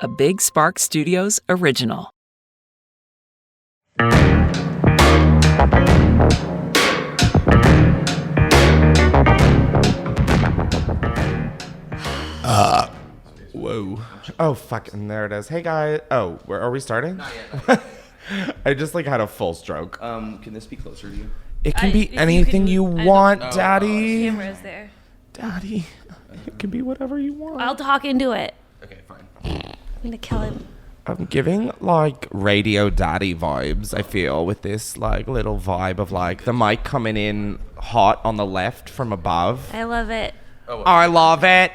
a Big Spark Studios original. Whoa. Oh, fuck. And there it is. Hey, guys. Oh, are we starting? Not yet. I just, had a full stroke. Can this be closer to you? It can be anything you want, Daddy. The camera is there. Daddy. It can be whatever you want. I'll talk into it. Okay, fine. I'm gonna kill him. I'm giving, radio daddy vibes, I feel, with this, little vibe of, the mic coming in hot on the left from above. I love it. Oh, I love it.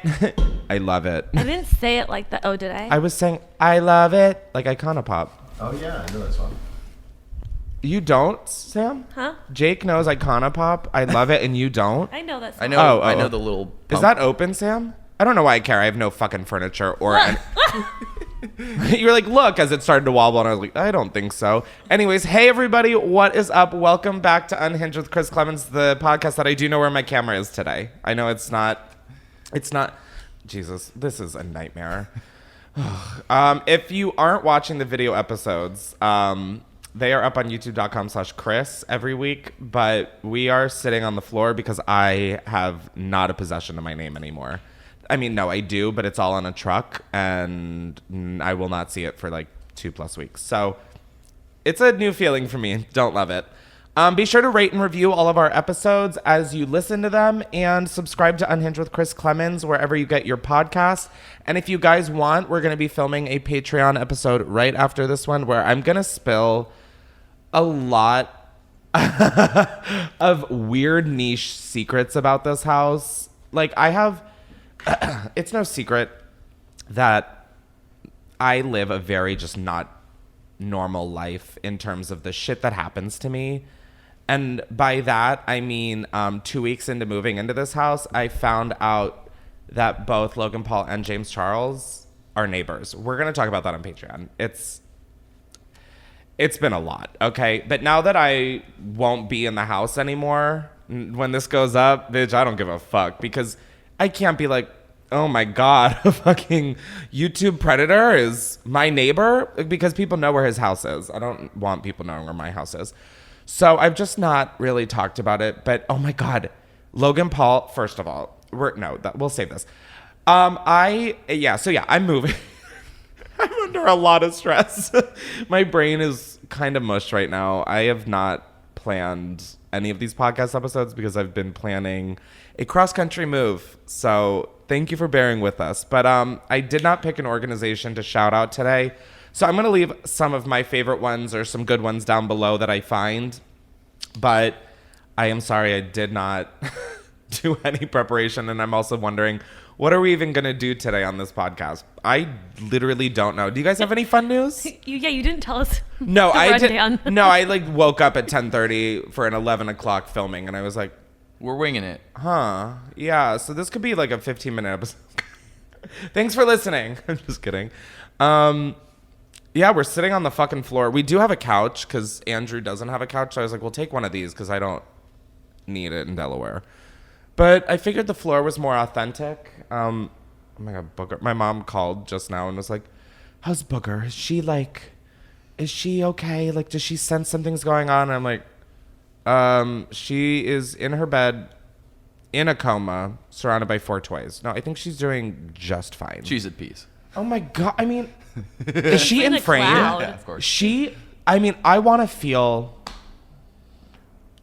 I love it. I didn't say it like that. Oh, did I? I was saying, I love it, like Iconopop. oh yeah, I know that song. You don't, Sam? Huh? Jake knows Iconopop. I love it, and you don't? I know that song. I know. Oh, I oh. know the little. Is that open, Sam? I don't know why I care. I have no fucking furniture or... You're like, look, as it started to wobble, and I was like, I don't think so. Anyways, hey, everybody. What is up? Welcome back to Unhinged with Chris Klemens, the podcast that I do know where my camera is today. I know it's not... Jesus, this is a nightmare. If you aren't watching the video episodes... they are up on youtube.com/Chris every week, but we are sitting on the floor because I have not a possession of my name anymore. I mean, no, I do, but it's all on a truck, and I will not see it for 2+ weeks. So it's a new feeling for me. Don't love it. Be sure to rate and review all of our episodes as you listen to them, and subscribe to Unhinged with Chris Klemens wherever you get your podcasts. And if you guys want, we're going to be filming a Patreon episode right after this one where I'm going to spill a lot of weird niche secrets about this house. I have... it's no secret that I live a very just not normal life in terms of the shit that happens to me. And by that, I mean 2 weeks into moving into this house, I found out that both Logan Paul and James Charles are neighbors. We're going to talk about that on Patreon. It's been a lot, okay? But now that I won't be in the house anymore, when this goes up, bitch, I don't give a fuck. Because I can't be like, oh my God, a fucking YouTube predator is my neighbor. Because people know where his house is. I don't want people knowing where my house is. So I've just not really talked about it. But oh my God, Logan Paul, first of all, we'll save this. I'm moving. I'm under a lot of stress. My brain is kind of mush right now. I have not planned any of these podcast episodes because I've been planning a cross-country move. So thank you for bearing with us. But I did not pick an organization to shout out today. So I'm going to leave some of my favorite ones or some good ones down below that I find. But I am sorry I did not do any preparation. And I'm also wondering, what are we even going to do today on this podcast? I literally don't know. Do you guys have any fun news? You didn't tell us. No, I did. No, I woke up at 10:30 for an 11 o'clock filming, and I was like, We're winging it. huh, yeah. So this could be a 15-minute episode. Thanks for listening. I'm just kidding. Yeah, we're sitting on the fucking floor. We do have a couch because Andrew doesn't have a couch. So I was like, we'll take one of these because I don't need it in Delaware. But I figured the floor was more authentic. Oh my God, Booger. My mom called just now and was like, how's Booger? Is she okay? Does she sense something's going on? And I'm like, she is in her bed in a coma surrounded by 4 toys. No, I think she's doing just fine. She's at peace. Oh my God. I mean, is she in frame? Yeah, of course. I want to feel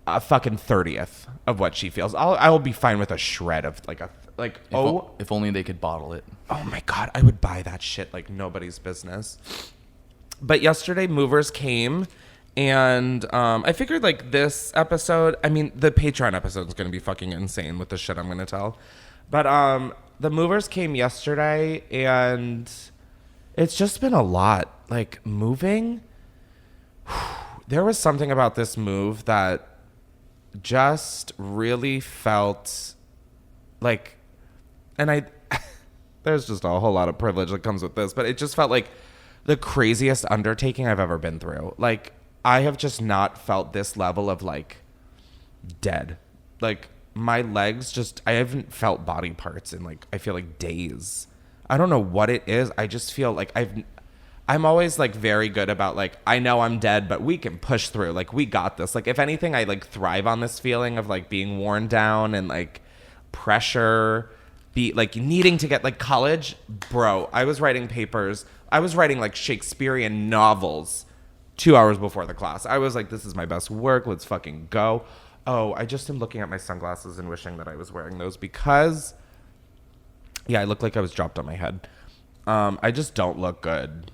a fucking 30th of what she feels. I will be fine with a shred of If only they could bottle it. Oh my God, I would buy that shit like nobody's business. But yesterday movers came, and I figured this episode, I mean the Patreon episode is going to be fucking insane with the shit I'm going to tell. But the movers came yesterday, and it's just been a lot. Moving, there was something about this move that just really felt and there's just a whole lot of privilege that comes with this, but it just felt like the craziest undertaking I've ever been through. I have just not felt this level of dead. My legs I haven't felt body parts in I feel days. I don't know what it is. I just feel like I'm always like very good about like, I know I'm dead, but we can push through. Like, we got this. Like, if anything, I like thrive on this feeling of like being worn down and like pressure, like needing to get like college. Bro, I was writing papers. I was writing like Shakespearean novels 2 hours before the class. I was like, this is my best work. Let's fucking go. Oh, I just am looking at my sunglasses and wishing that I was wearing those because, yeah, I look like I was dropped on my head. I just don't look good.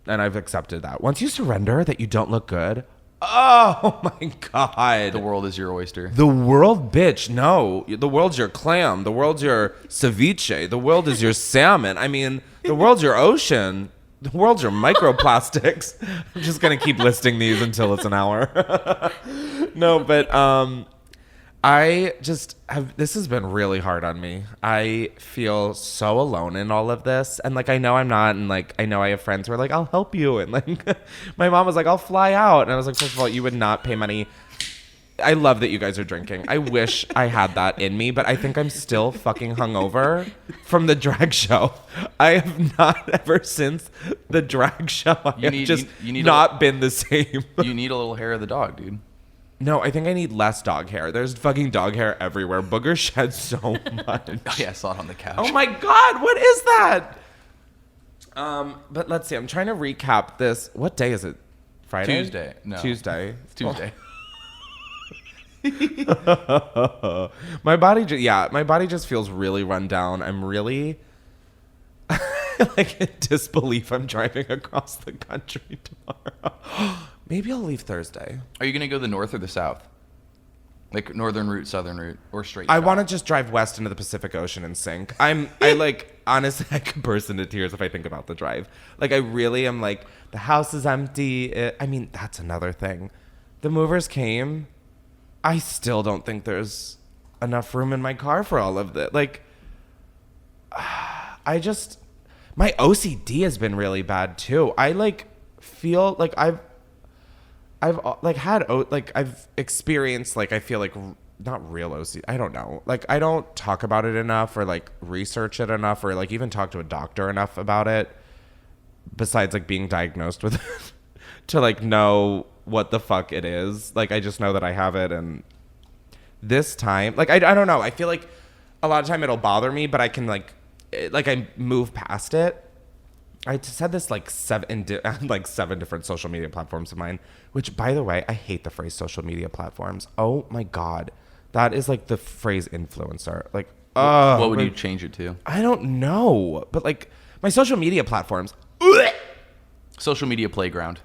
And I've accepted that. Once you surrender that you don't look good, oh my God. The world is your oyster. The world, bitch. No, the world's your clam. The world's your ceviche. The world is your salmon. I mean, the world's your ocean. The world's your microplastics. I'm just going to keep listing these until it's an hour. No, but I just have, this has been really hard on me. I feel so alone in all of this. And like, I know I'm not. And like, I know I have friends who are like, I'll help you. And like, my mom was like, I'll fly out. And I was like, first of all, you would not pay money. I love that you guys are drinking. I wish I had that in me, but I think I'm still fucking hungover from the drag show. I have not ever since the drag show. I have just not been the same. You need a little hair of the dog, dude. No, I think I need less dog hair. There's fucking dog hair everywhere. Booger sheds so much. Oh, yeah, I saw it on the couch. Oh my God, what is that? But let's see. I'm trying to recap this. What day is it? Friday? Tuesday. No. Tuesday. It's Tuesday. My body just feels really run down. I'm really like in disbelief I'm driving across the country tomorrow. Maybe I'll leave Thursday. Are you going to go the north or the south? Like northern route, southern route, or straight I shot? want to just drive west into the Pacific Ocean and sink. I like, honestly, I could burst into tears if I think about the drive. Like, I really am like, the house is empty. I mean, that's another thing. The movers came. I still don't think there's enough room in my car for all of that. Like, my OCD has been really bad too. I like feel like I've experienced, like, I feel like not real OCD. I don't know. Like, I don't talk about it enough or like research it enough or like even talk to a doctor enough about it besides like being diagnosed with it to like know what the fuck it is. Like, I just know that I have it, and this time, like, I don't know. I feel like a lot of time it'll bother me, but I can I move past it. I said this like seven different social media platforms of mine, which, by the way, I hate the phrase social media platforms. Oh my God. That is like the phrase influencer. Like, what would you change it to? I don't know, but like my social media platforms. Social media playground.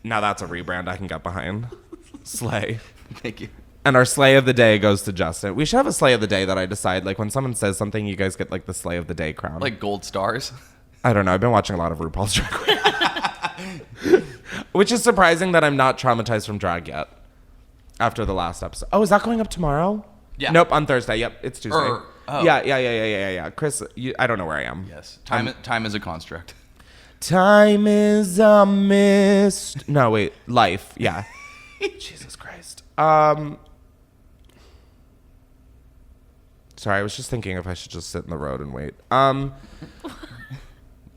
Now that's a rebrand I can get behind. Slay. Thank you. And our slay of the day goes to Justin. We should have a slay of the day that I decide, like, when someone says something, you guys get like the slay of the day crown. Like gold stars. I don't know. I've been watching a lot of RuPaul's Drag Race. Which is surprising that I'm not traumatized from drag yet. After the last episode. Oh, is that going up tomorrow? Yeah. Nope, on Thursday. Yep, it's Tuesday. Oh. Yeah. Chris, I don't know where I am. Yes. Time is a construct. Time is a mist. No, wait. Life. Yeah. Jesus Christ. Sorry, I was just thinking if I should just sit in the road and wait.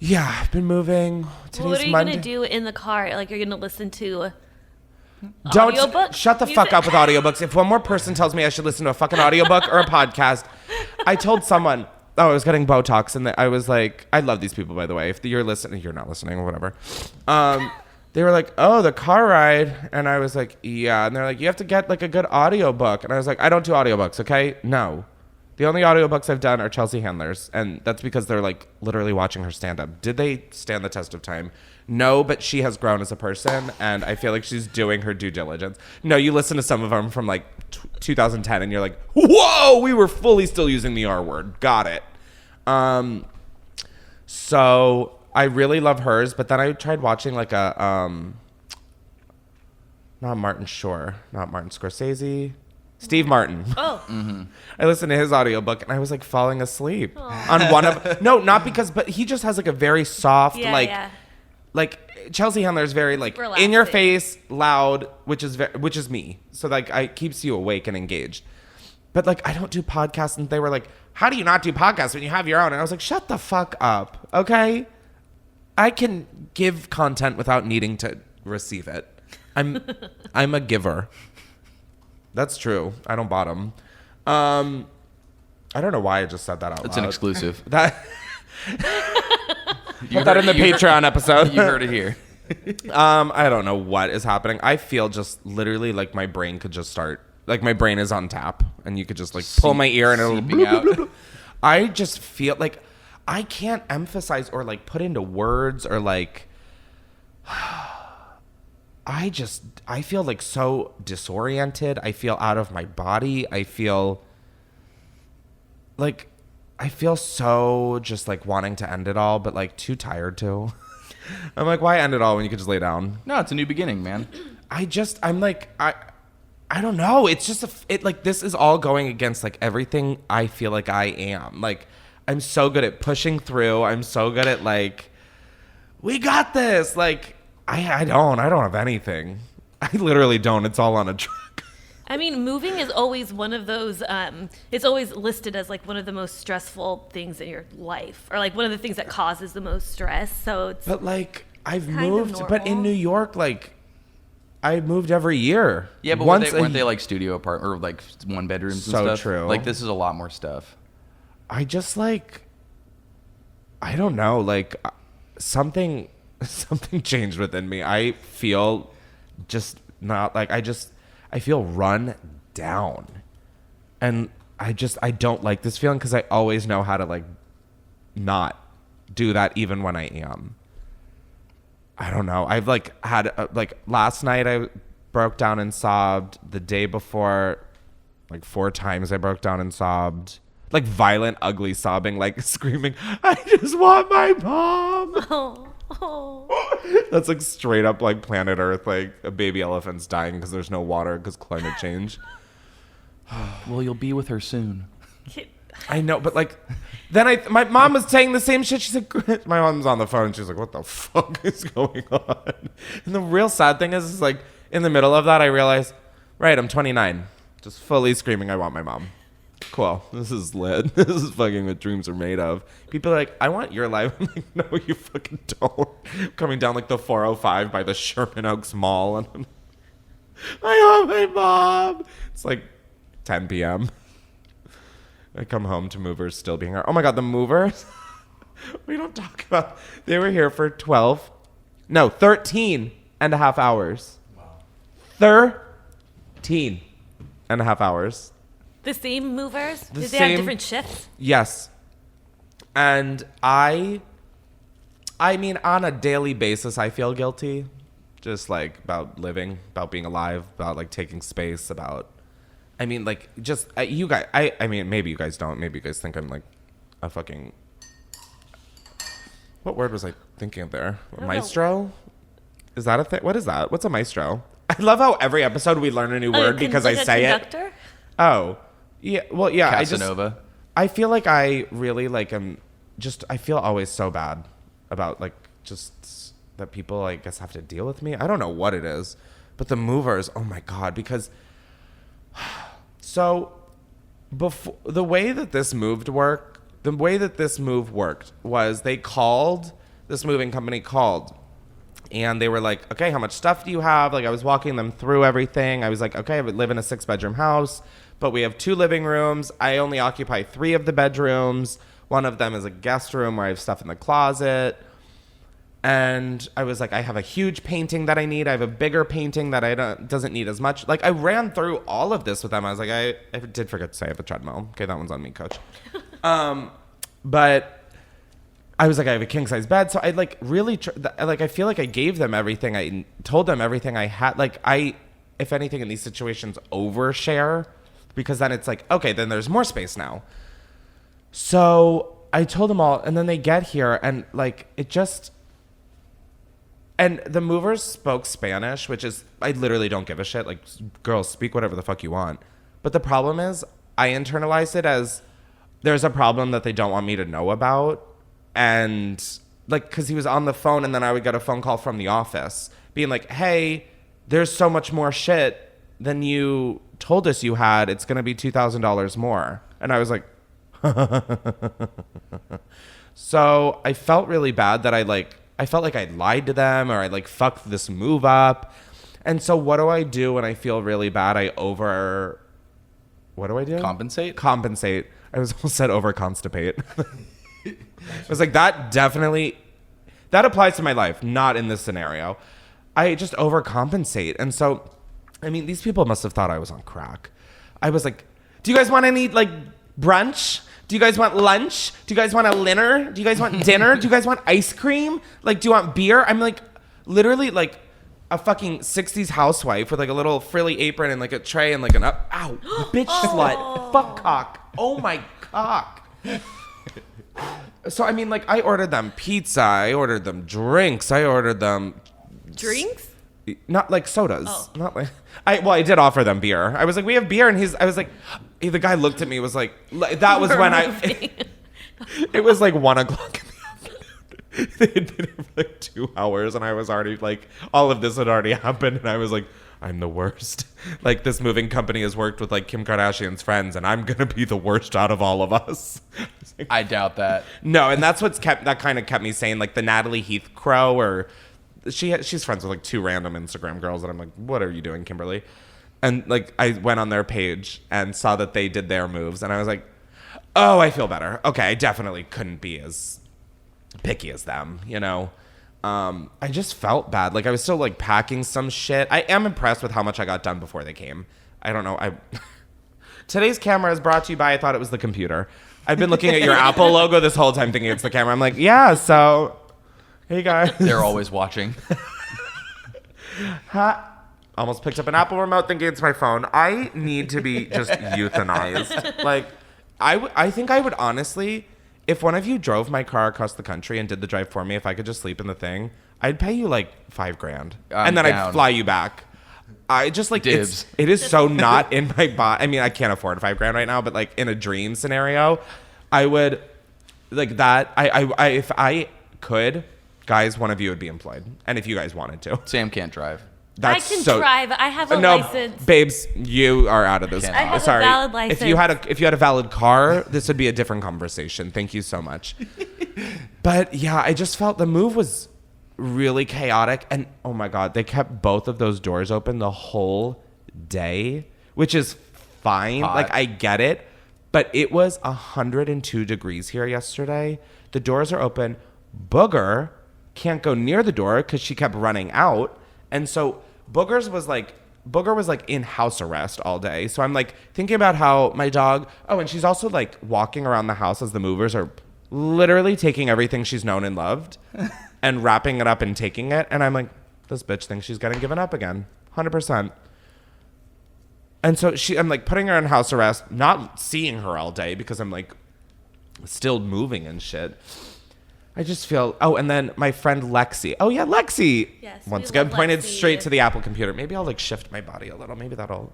Yeah, I've been moving. Today's What are you Monday. gonna do in the car? Like, you're gonna listen to Don't audiobook? shut the fuck up with audiobooks. If one more person tells me I should listen to a fucking audiobook or a podcast, I told someone, I was getting Botox, and I was like, I love these people, by the way. If you're listening, you're not listening or whatever. They were like, oh, the car ride. And I was like, yeah. And they're like, you have to get like a good audiobook. And I was like, I don't do audiobooks, okay? No. The only audiobooks I've done are Chelsea Handler's, and that's because they're like literally watching her stand up. Did they stand the test of time? No, but she has grown as a person, and I feel like she's doing her due diligence. No, you listen to some of them from like 2010, and you're like, whoa, we were fully still using the R word. Got it. So I really love hers, but then I tried watching like a not Martin Shore, not Martin Scorsese. Steve Martin. Oh. Mm-hmm. I listened to his audiobook and I was like falling asleep on one of, no, not because, but he just has like a very soft, like Chelsea Handler is very like Relaxing. in your face, loud, which is me. So like it keeps you awake and engaged. But like I don't do podcasts, and they were like, how do you not do podcasts when you have your own? And I was like, shut the fuck up, okay? I can give content without needing to receive it. I'm a giver. That's true. I don't bottom. I don't know why I just said that out loud. It's an exclusive. That put that in the Patreon episode. You heard it here. I don't know what is happening. I feel just literally like my brain could just start, like my brain is on tap and you could just like pull my ear and it'll seeping out. I just feel like I can't emphasize or like put into words or like I feel like so disoriented. I feel out of my body. I feel so just like wanting to end it all, but like too tired to. I'm like, why end it all when you could just lay down? No, it's a new beginning, man. I don't know. It's just like this is all going against like everything I feel like I am. Like I'm so good at pushing through. I'm so good at like, we got this. Like I don't have anything. I literally don't. It's all on a truck. I mean, moving is always one of those, it's always listed as like one of the most stressful things in your life, or like one of the things that causes the most stress. So it's But like I've kind of moved, but in normal. New York, like I moved every year. Yeah, but weren't they like studio apartment or like one bedrooms and So stuff? true. Like this is a lot more stuff. I just like, I don't know, like something changed within me. I feel just not like, I feel run down. And I don't like this feeling because I always know how to like not do that even when I am. I don't know. I've like had like last night I broke down and sobbed. The day before, like 4 times I broke down and sobbed. Like violent, ugly sobbing, like screaming, I just want my mom. That's like straight up like planet Earth, like a baby elephant's dying because there's no water because climate change. Well, you'll be with her soon. I know, but like, then my mom was saying the same shit. She said, my mom's on the phone and she's like, what the fuck is going on? And the real sad thing is like, in the middle of that, I realized, right, I'm 29, just fully screaming, I want my mom. Cool. This is lit. This is fucking what dreams are made of. People are like, I want your life. I'm like, no, you fucking don't. Coming down like the 405 by the Sherman Oaks Mall. And I'm, I want my mom. It's like 10 p.m. I come home to movers still being here. Oh my God, the movers. We don't talk about. They were here for 13 and a half hours. Wow. 13 and a half hours. the same movers? The Did they have same- different shifts? Yes. And I mean, on a daily basis, I feel guilty. Just like about living, about being alive, about like taking space, about, I mean, like just you guys, I mean, maybe you guys don't. Maybe you guys think I'm like a fucking, what word was I thinking of there? don't Maestro? Is that a thing? What is that? What's a maestro? I love how every episode we learn a new word because I say conductor? it. Oh, yeah. Well, yeah. Casanova. I feel like I really like am just, I feel always so bad about like just that people I guess have to deal with me. I don't know what it is, but the movers, oh my God, because so before the way that this move worked was this moving company called and they were like, okay, how much stuff do you have? Like I was walking them through everything. I was like, okay, I live in a 6-bedroom house, but we have 2 living rooms. I only occupy 3 of the bedrooms. One of them is a guest room where I have stuff in the closet. And I was like, I have a huge painting that I need. I have a bigger painting that doesn't need as much. Like I ran through all of this with them. I was like, I did forget to say I have a treadmill. Okay, that one's on me, coach. But I was like, I have a king size bed. So I like really, I feel like I gave them everything. I told them everything I had. Like if anything in these situations, overshare, because then it's like, okay, then there's more space now. So I told them all, and then they get here, and like it just. And the movers spoke Spanish, which is, I literally don't give a shit. Like, girls, speak whatever the fuck you want. But the problem is, I internalized it as there's a problem that they don't want me to know about. And, like, because he was on the phone, and then I would get a phone call from the office being like, hey, there's so much more shit than you told us you had. It's going to be $2,000 more. And I was like, So I felt really bad that I felt like I lied to them or I like fucked this move up. And so what do I do when I feel really bad? What do I do? Compensate? Compensate. I was almost said over constipate. I was like, that applies to my life, not in this scenario. I just overcompensate. And so, I mean, these people must have thought I was on crack. I was like, do you guys want any like brunch? Do you guys want lunch? Do you guys want a dinner? Do you guys want dinner? Do you guys want ice cream? Like, do you want beer? I'm like, literally like a fucking 60s housewife with like a little frilly apron and like a tray and like an ow, bitch slut, fuck cock, oh my cock. So, I mean, like, I ordered them pizza, I ordered them drinks, I ordered them... Drinks? Not like sodas. Oh. Not like... I did offer them beer. I was like, we have beer, and I was like... The guy looked at me, was like... That was when it was like 1 o'clock in the afternoon. They had been here for like 2 hours, and I was already like... All of this had already happened, and I was like... I'm the worst. Like, this moving company has worked with like Kim Kardashian's friends, and I'm gonna be the worst out of all of us. I doubt that. No, and that's that kind of kept me sane. Like the Natalie Heath Crow, or she's friends with like 2 random Instagram girls, and I'm like, what are you doing, Kimberly? And like I went on their page and saw that they did their moves, and I was like, oh, I feel better. Okay, I definitely couldn't be as picky as them, you know. I just felt bad. Like I was still like packing some shit. I am impressed with how much I got done before they came. I don't know. Today's camera is brought to you by, I thought it was the computer. I've been looking at your Apple logo this whole time thinking it's the camera. I'm like, yeah, so hey guys. They're always watching. Almost picked up an Apple remote thinking it's my phone. I need to be just euthanized. Like I think I would honestly, if one of you drove my car across the country and did the drive for me, if I could just sleep in the thing, I'd pay you like $5,000, and then down. I'd fly you back. I just like Dibs. it is so not in my body. I mean, I can't afford $5,000 right now, but like in a dream scenario, I would like that. I if I could, guys, one of you would be employed, and if you guys wanted to, Sam can't drive. That's I can so, drive. I have a no, license. babes, you are out of this. I have a Sorry. valid license. If you had a valid car, this would be a different conversation. Thank you so much. But yeah, I just felt the move was really chaotic, and oh my god, they kept both of those doors open the whole day, which is fine. Hot. Like I get it, but it was 102 degrees here yesterday. The doors are open. Booger can't go near the door because she kept running out. And so Booger was like in house arrest all day. So I'm like thinking about how my dog, and she's also like walking around the house as the movers are literally taking everything she's known and loved and wrapping it up and taking it. And I'm like, this bitch thinks she's getting given up again. 100%. And so I'm like putting her in house arrest, not seeing her all day because I'm like still moving and shit. I just feel... Oh, and then my friend Lexi. Oh, yeah, Lexi. Yes, Once we again, love pointed Lexi. straight to the Apple computer. Maybe I'll, like, shift my body a little. Maybe that'll...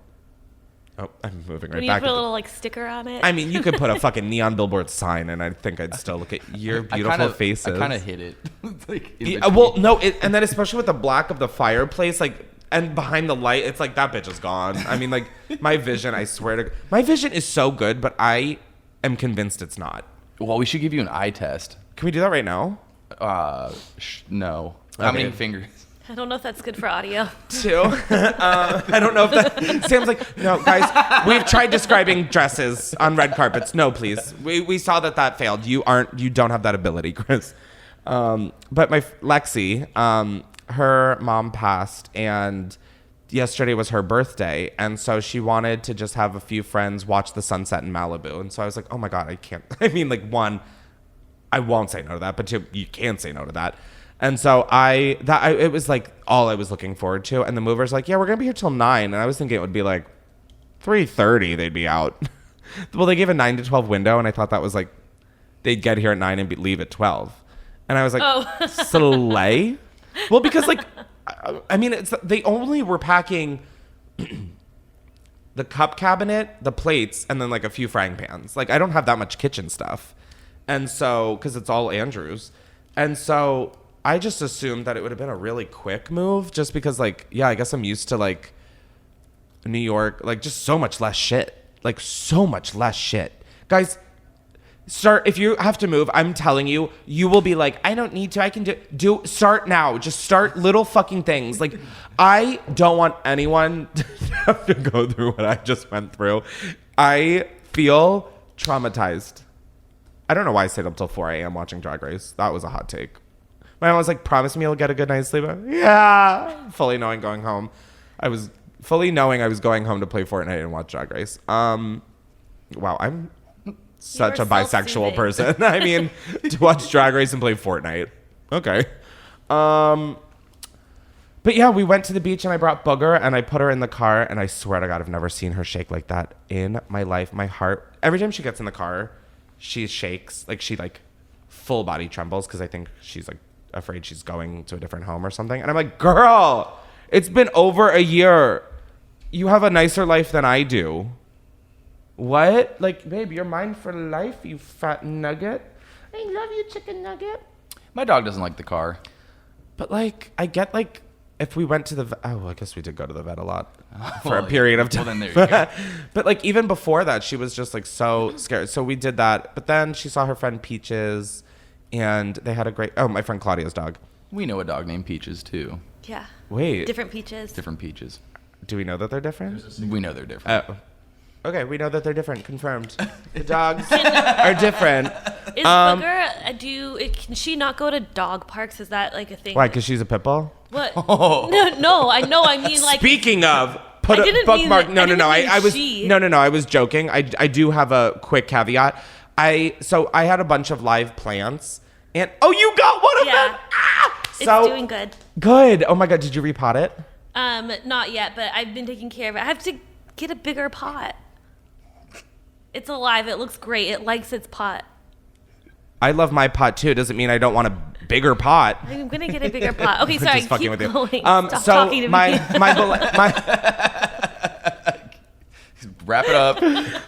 Oh, I'm moving right When you back. put a little like sticker on it. I mean, you could put a fucking neon billboard sign, and I think I'd still look at your beautiful faces. I kind of hit it. Like, Yeah, well, no, and then especially with the black of the fireplace, like... And behind the light, it's like, that bitch is gone. I mean, like, my vision, I swear to... My vision is so good, but I am convinced it's not. Well, we should give you an eye test. Can we do that right now? No. How Okay. many fingers? I don't know if that's good for audio. 2. I don't know if that... Sam's like, no, guys, we've tried describing dresses on red carpets. No, please. We saw that failed. You don't have that ability, Chris. But my Lexi, her mom passed, and yesterday was her birthday, and so she wanted to just have a few friends watch the sunset in Malibu. And so I was like, oh my god, I can't... I mean, like, 1, I won't say no to that, but 2, you can't say no to that. And so it was like all I was looking forward to. And the mover's like, yeah, we're gonna be here till 9. And I was thinking it would be like 3:30 they'd be out. Well, they gave a 9 to 12 window, and I thought that was like they'd get here at 9 and leave at 12. And I was like, slay. Well, because like, I mean, they only were packing the cup cabinet, the plates, and then like a few frying pans. Like, I don't have that much kitchen stuff. And so, because it's all Andrew's. And so I just assumed that it would have been a really quick move just because, like, yeah, I guess I'm used to, like, New York, like, just so much less shit. Like, so much less shit. Guys, If you have to move, I'm telling you, you will be like, I don't need to. I can start now. Just start little fucking things. Like, I don't want anyone to have to go through what I just went through. I feel traumatized. I don't know why I stayed up till 4 a.m. watching Drag Race. That was a hot take. My mom was like, promise me you'll get a good night's sleep. Yeah. Fully knowing going home. I was going home to play Fortnite and watch Drag Race. Wow, I'm such a bisexual person. I mean, to watch Drag Race and play Fortnite. Okay. But yeah, we went to the beach and I brought Booger and I put her in the car and I swear to God, I've never seen her shake like that in my life. My heart, every time she gets in the car, she shakes. Like she like full body trembles because I think she's like afraid she's going to a different home or something. And I'm like, girl, it's been over a year. You have a nicer life than I do. What? Like, babe, you're mine for life, you fat nugget. I love you, chicken nugget. My dog doesn't like the car. But, like, I get, like, if we went to the vet. Oh, I guess we did go to the vet a lot for a period of time. Well, then there you go. But, like, even before that, she was just, like, so scared. So we did that. But then she saw her friend Peaches, and they had a great... Oh, my friend Claudia's dog. We know a dog named Peaches, too. Yeah. Wait. Different peaches. Different Peaches. Do we know that they're different? We know they're different. Oh. Okay, we know that they're different. Confirmed. The dogs are different. Is Booger, can she not go to dog parks? Is that like a thing? Why? Because she's a pit bull? What? No, I know. I mean, like. Speaking of, put a bookmark. No. I was joking. I do have a quick caveat. So I had a bunch of live plants, and you got one of them. It's doing good. Good. Oh my God, did you repot it? Not yet, but I've been taking care of it. I have to get a bigger pot. It's alive. It looks great. It likes its pot. I love my pot too. Doesn't mean I don't want a bigger pot. I'm gonna get a bigger pot. Okay, sorry. Just fucking keep with you. going. Stop talking to my Wrap it up.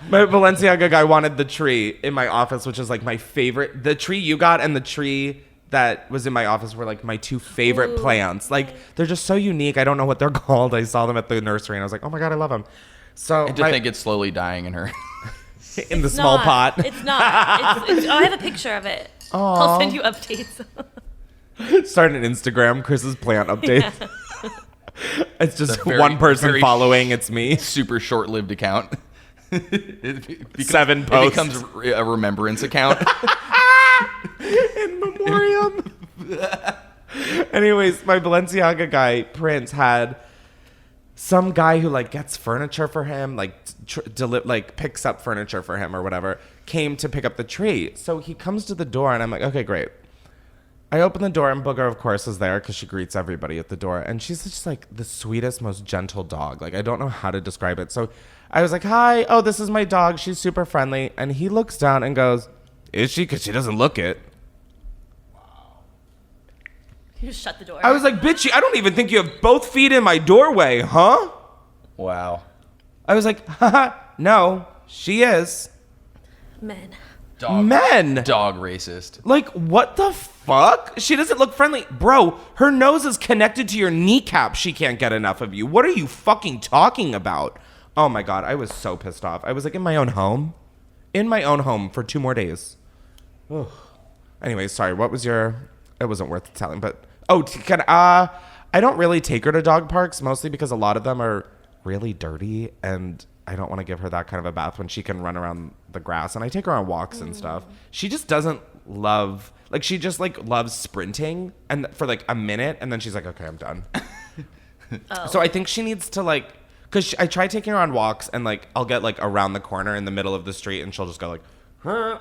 My Balenciaga guy wanted the tree in my office, which is like my favorite. The tree you got and the tree that was in my office were like my two favorite plants. Like they're just so unique. I don't know what they're called. I saw them at the nursery and I was like, oh my God, I love them. So I just think it's slowly dying in her. In the small pot. It's not. I have a picture of it. Aww. I'll send you updates. Start an Instagram, Chris's plant updates. Yeah. It's just one person very following. It's me. Super short-lived account. It 7 posts. It becomes a remembrance account. In memoriam. Anyways, my Balenciaga guy, Prince, had some guy who like gets furniture for him, like picks up furniture for him or whatever, came to pick up the tree. So he comes to the door and I'm like, okay, great. I open the door and Booger, of course, is there because she greets everybody at the door. And she's just like the sweetest, most gentle dog. Like, I don't know how to describe it. So I was like, hi. Oh, this is my dog. She's super friendly. And he looks down and goes, is she? Because she doesn't look it. You just shut the door. I was like, bitch, I don't even think you have both feet in my doorway, huh? Wow. I was like, haha, no, she is. Men. Dog racist. Like, what the fuck? She doesn't look friendly. Bro, her nose is connected to your kneecap. She can't get enough of you. What are you fucking talking about? Oh my God, I was so pissed off. I was like in my own home. In my own home for 2 more days. Ugh. Anyways, sorry, what was your... It wasn't worth telling, but... I don't really take her to dog parks, mostly because a lot of them are really dirty, and I don't want to give her that kind of a bath when she can run around the grass. And I take her on walks and stuff. She just doesn't love... Like, she just, like, loves sprinting and for, like, a minute, and then she's like, okay, I'm done. So I think she needs to, like... Because I try taking her on walks, and, like, I'll get, like, around the corner in the middle of the street, and she'll just go, like... Huh?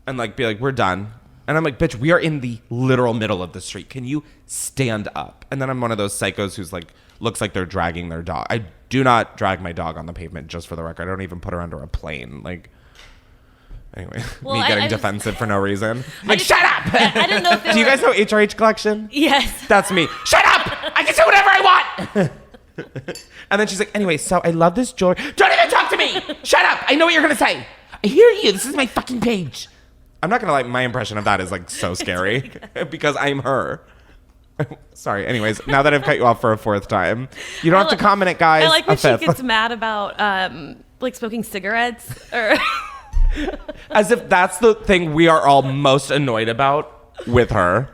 And, like, be like, we're done. And I'm like, bitch, we are in the literal middle of the street. Can you stand up? And then I'm one of those psychos who's like, looks like they're dragging their dog. I do not drag my dog on the pavement, just for the record. I don't even put her under a plane. Like, anyway, well, me getting defensive for no reason. Like, shut up! I don't know if Do you guys know HRH Collection? Yes. That's me. Shut up! I can say whatever I want! And then she's like, anyway, so I love this jewelry. Don't even talk to me! Shut up! I know what you're going to say. I hear you. This is my fucking page. I'm not gonna lie, my impression of that is like so scary because I'm her. Sorry. Anyways, now that I've cut you off for a 4th time, you don't have to comment it, guys. I like when she gets mad about like smoking cigarettes or. As if that's the thing we are all most annoyed about with her.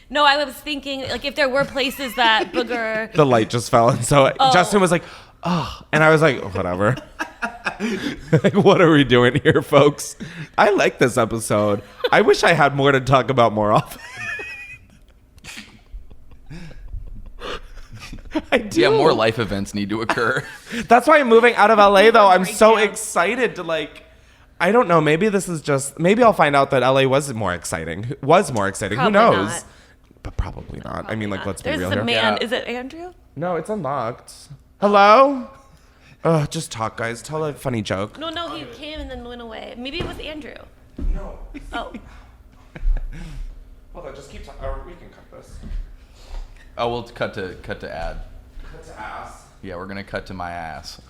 No, I was thinking, like, if there were places that Booger... The light just fell, and so Justin was like, oh. And I was like, whatever. Like, what are we doing here, folks? I like this episode. I wish I had more to talk about more often. I do. Yeah, more life events need to occur. That's why I'm moving out of LA, though. I'm so excited to, like... I don't know. Maybe this is just... Maybe I'll find out that LA was more exciting. Probably Who knows? not. But probably not. I mean, like, let's be There's real a here. man. Yeah. Is it Andrew? No, it's unlocked. Hello? Oh, just talk, guys. Tell a funny joke. No, he came and then went away. Maybe it was Andrew. No. Oh. Hold on, just keep talking. Or we can cut this. Oh, we'll cut to ad. Cut to ass. Yeah, we're gonna cut to my ass.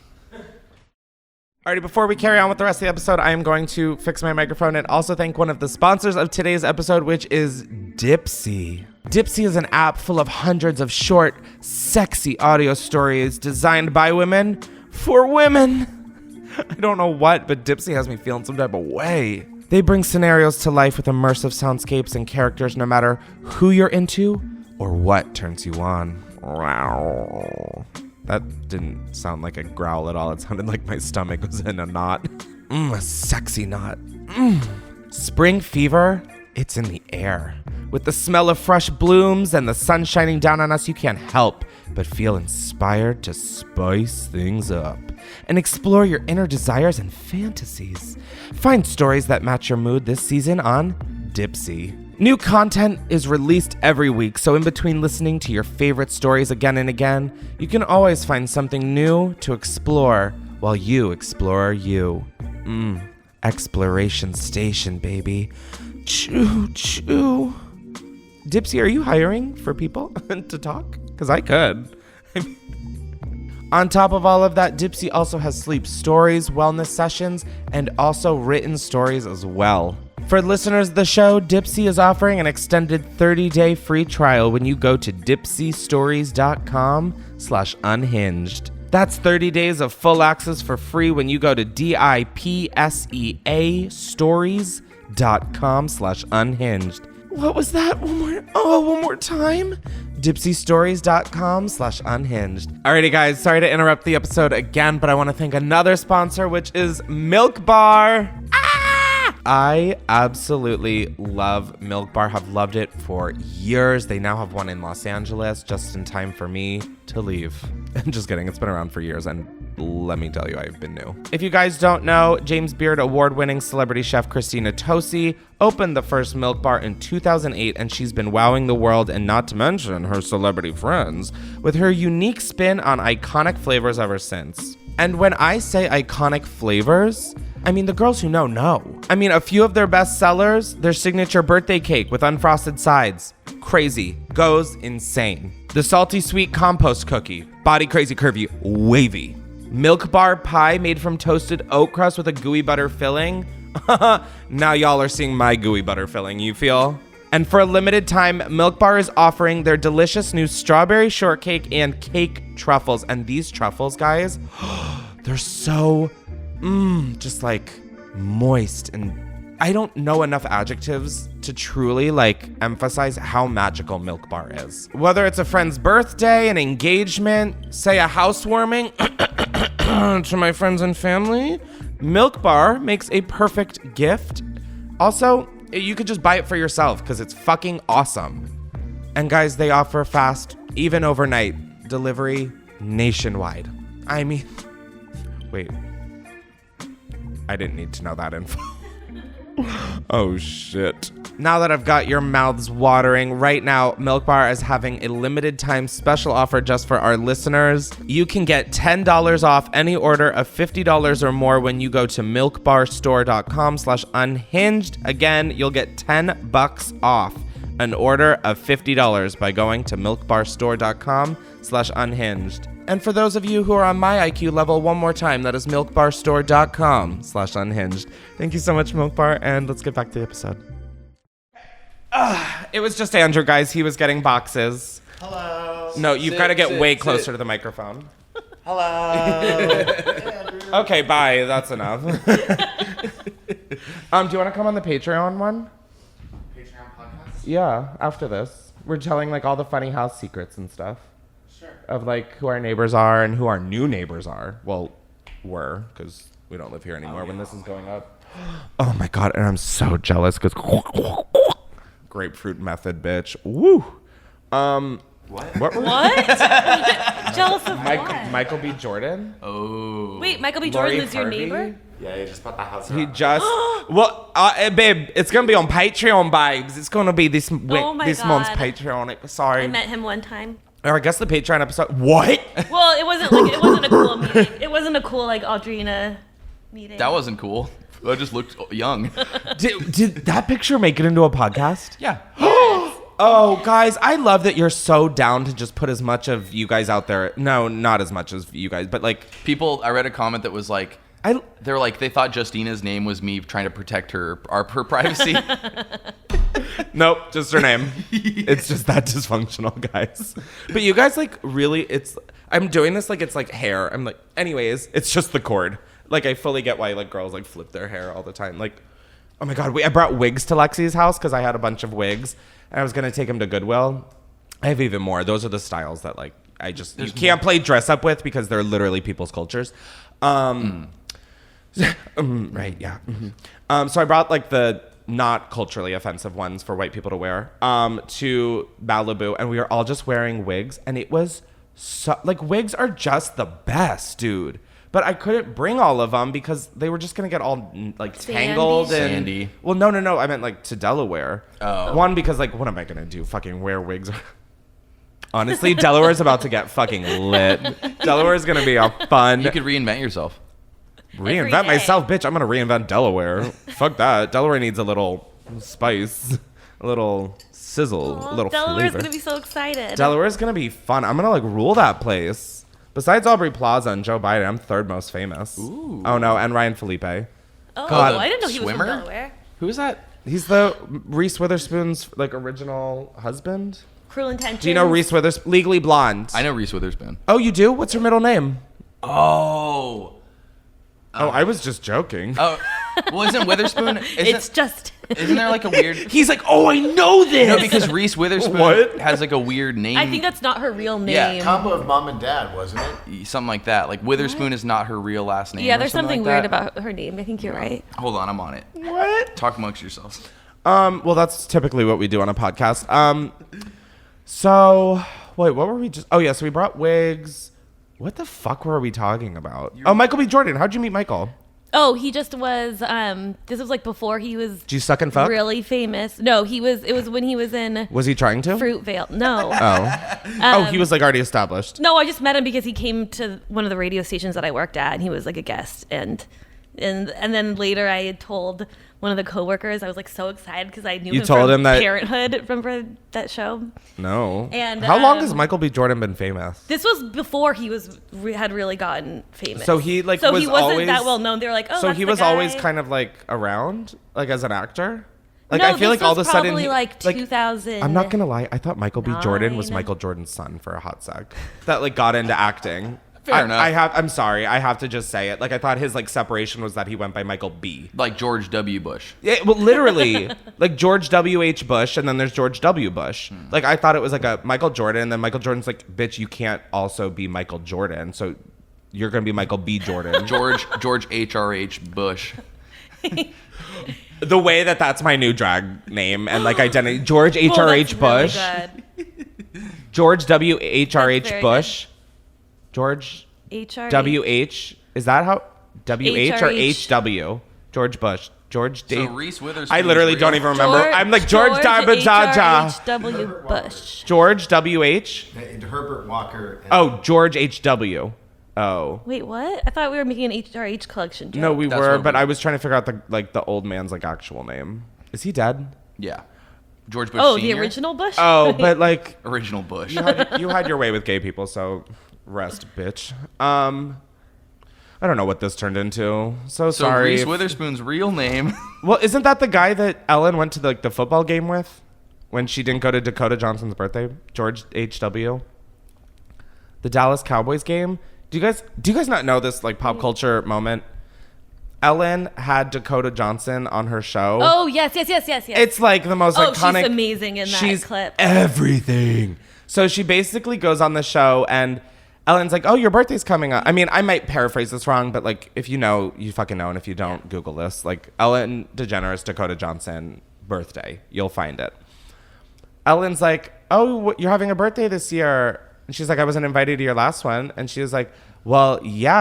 Alrighty, before we carry on with the rest of the episode, I am going to fix my microphone and also thank one of the sponsors of today's episode, which is Dipsy. Dipsy is an app full of hundreds of short, sexy audio stories designed by women for women. I don't know what, but Dipsy has me feeling some type of way. They bring scenarios to life with immersive soundscapes and characters no matter who you're into or what turns you on. That didn't sound like a growl at all. It sounded like my stomach was in a knot. A sexy knot. Spring fever, it's in the air. With the smell of fresh blooms and the sun shining down on us, you can't help but feel inspired to spice things up and explore your inner desires and fantasies. Find stories that match your mood this season on Dipsy. New content is released every week, so in between listening to your favorite stories again and again, you can always find something new to explore while you explore you. Exploration station, baby. Choo choo. Dipsy, are you hiring for people to talk? Because I could. On top of all of that, Dipsy also has sleep stories, wellness sessions, and also written stories as well. For listeners of the show, Dipsy is offering an extended 30-day free trial when you go to dipsystories.com/unhinged. That's 30 days of full access for free when you go to DIPSEA stories.com/unhinged. What was that? One more time? Dipsystories.com/unhinged. Alrighty, guys, sorry to interrupt the episode again, but I want to thank another sponsor, which is Milk Bar. I absolutely love Milk Bar, have loved it for years. They now have one in Los Angeles, just in time for me to leave. I'm just kidding, it's been around for years, and let me tell you, I've been new. If you guys don't know, James Beard award-winning celebrity chef Christina Tosi opened the first Milk Bar in 2008, and she's been wowing the world, and not to mention her celebrity friends, with her unique spin on iconic flavors ever since. And when I say iconic flavors, I mean, the girls who know. I mean, a few of their best sellers, their signature birthday cake with unfrosted sides. Crazy. Goes insane. The salty sweet compost cookie. Body crazy curvy. Wavy. Milk Bar pie made from toasted oat crust with a gooey butter filling. Now y'all are seeing my gooey butter filling, you feel? And for a limited time, Milk Bar is offering their delicious new strawberry shortcake and cake truffles. And these truffles, guys, they're so... just like moist, and I don't know enough adjectives to truly like emphasize how magical Milk Bar is. Whether it's a friend's birthday, an engagement, say a housewarming to my friends and family, Milk Bar makes a perfect gift. Also, you could just buy it for yourself because it's fucking awesome. And guys, they offer fast, even overnight delivery nationwide. I mean, wait. I didn't need to know that info. Oh, shit. Now that I've got your mouths watering, right now, Milk Bar is having a limited time special offer just for our listeners. You can get $10 off any order of $50 or more when you go to milkbarstore.com/unhinged. Again, you'll get $10 off an order of $50 by going to milkbarstore.com/unhinged. And for those of you who are on my IQ level, one more time, that is milkbarstore.com/unhinged. Thank you so much, Milk Bar, and let's get back to the episode. It was just Andrew, guys. He was getting boxes. Hello. No, you've got to get way closer to the microphone. Hello. Hey, Andrew. Okay, bye. That's enough. Do you want to come on the Patreon one? Patreon podcast? Yeah, after this. We're telling like all the funny house secrets and stuff. Sure. Of like who our neighbors are and who our new neighbors are. Well, were, because we don't live here anymore when this is going up. Oh my God, and I'm so jealous because grapefruit method, bitch. Woo. What? What? Jealous of what? Michael B. Jordan? Oh. Wait, Michael B. Lori Jordan is your Harvey? neighbor? Yeah, he just bought the house. He just well, babe, it's gonna be on Patreon, babes. It's gonna be this my this month's God. Patreon. Sorry, I met him one time. or I guess the Patreon episode. What? Well, it wasn't a cool meeting. It wasn't a cool like Audrina meeting. That wasn't cool. I just looked young. Did that picture make it into a podcast? Yeah. Oh, guys, I love that you're so down to just put as much of you guys out there. No, not as much as you guys, but like People, I read a comment that was like, they were like, they thought Justina's name was me trying to protect her privacy. Nope, just her name. It's just that dysfunctional, guys. But you guys like really, I'm doing this like it's like hair. I'm like, anyways, it's just the cord. Like I fully get why like girls like flip their hair all the time. Like, oh my God, I brought wigs to Lexi's house because I had a bunch of wigs and I was gonna take them to Goodwill. I have even more. Those are the styles that like you can't play dress up with because they're literally people's cultures. Right, yeah. So I brought like the not culturally offensive ones for white people to wear to Malibu, and we were all just wearing wigs, and it was so like wigs are just the best, dude. But I couldn't bring all of them because they were just gonna get all like tangled and sandy. Well, no. I meant like to Delaware. Oh. One because like what am I gonna do? Fucking wear wigs? Honestly, Delaware's about to get fucking lit. Delaware's gonna be a fun. You could reinvent yourself. Reinvent myself, bitch. I'm gonna reinvent Delaware. Fuck that. Delaware needs a little spice, a little sizzle, a little Delaware's flavor. gonna be so excited. Delaware's gonna be fun. I'm gonna like rule that place. Besides Aubrey Plaza and Joe Biden, I'm third most famous. Ooh. Oh no, and Ryan Felipe. Oh, God. I didn't know he was Swimmer? from Delaware. Who is that? He's the Reese Witherspoon's like original husband. Cruel Intentions. Do you know Reese Witherspoon? Legally Blonde. I know Reese Witherspoon. Oh, you do? What's her middle name? Oh. Oh, I was just joking. Oh. Well, isn't Witherspoon? It's just. Isn't there like a weird? He's like, oh, I know this. No, because Reese Witherspoon What? has like a weird name. I think that's not her real name. Yeah, Combo of mom and dad, wasn't it? something like that. Like Witherspoon is not her real last name. Yeah, or there's something like weird that. about her name. I think you're right. Hold on, I'm on it. What? Talk amongst yourselves. Well, that's typically what we do on a podcast. So, wait, what were we just... Oh, yeah, so we brought wigs. What the fuck were we talking about? Oh, Michael B. Jordan. How'd you meet Michael? Oh, he just was. This was like before he was. Did you suck and fuck? Really famous. No, he was. It was when he was in Was he trying to? Fruitvale. No. Oh, he was like already established. No, I just met him because he came to one of the radio stations that I worked at, and he was like a guest. And then later, I had told one of the coworkers. I was like so excited because I knew You him told from him that- Parenthood. Remember that show? No. And, how long has Michael B. Jordan been famous? This was before he had really gotten famous. So he like so was he wasn't always that well known. They were like, oh, so that's he the was always guy. kind of like around, like as an actor. Like No, I feel this like all of a was sudden, probably like 2000. I'm not gonna lie. I thought Michael B. Jordan was 9. Michael Jordan's son for a hot sec. That like got into acting. Fair enough. I'm sorry. I have to just say it. Like I thought his like separation was that he went by Michael B. Like George W. Bush. Yeah, well, literally, like George W.H. Bush, and then there's George W. Bush. Like I thought it was like a Michael Jordan, and then Michael Jordan's like, bitch, you can't also be Michael Jordan, so you're gonna be Michael B. Jordan. George H.R.H. Bush. The way that's my new drag name and like identity, George H.R.H. Bush, George W.H.R.H. That's very Bush, George HR W.H. Is that how W.H. or HRH. H.W. George Bush. George So Dave. Reese Witherspoon. I literally is don't real. even remember. I'm like George W.H. H.W. Bush. George W.H. And Herbert Walker. And Oh, George H.W. Oh. Wait, what? I thought we were making an HRH collection joke. No, we That's were, what but we- I was trying to figure out the old man's like actual name. Is he dead? Yeah. George Bush. Oh, Sr.? the original Bush? Oh, but like Original Bush. you had your way with gay people, so rest, bitch. I don't know what this turned into. So So sorry. Reese Witherspoon's real name. Well, isn't that the guy that Ellen went to the football game with when she didn't go to Dakota Johnson's birthday? George H.W. The Dallas Cowboys game. Do you guys not know this like pop culture moment? Ellen had Dakota Johnson on her show. Oh, yes. It's like the most iconic. She's amazing in that She's clip. everything. So she basically goes on the show and Ellen's like, oh, your birthday's coming up. I mean, I might paraphrase this wrong, but like, if you know, you fucking know. And if you don't, Google this. Like, Ellen DeGeneres, Dakota Johnson, birthday. You'll find it. Ellen's like, oh, you're having a birthday this year. And she's like, I wasn't invited to your last one. And she was like, well, yeah,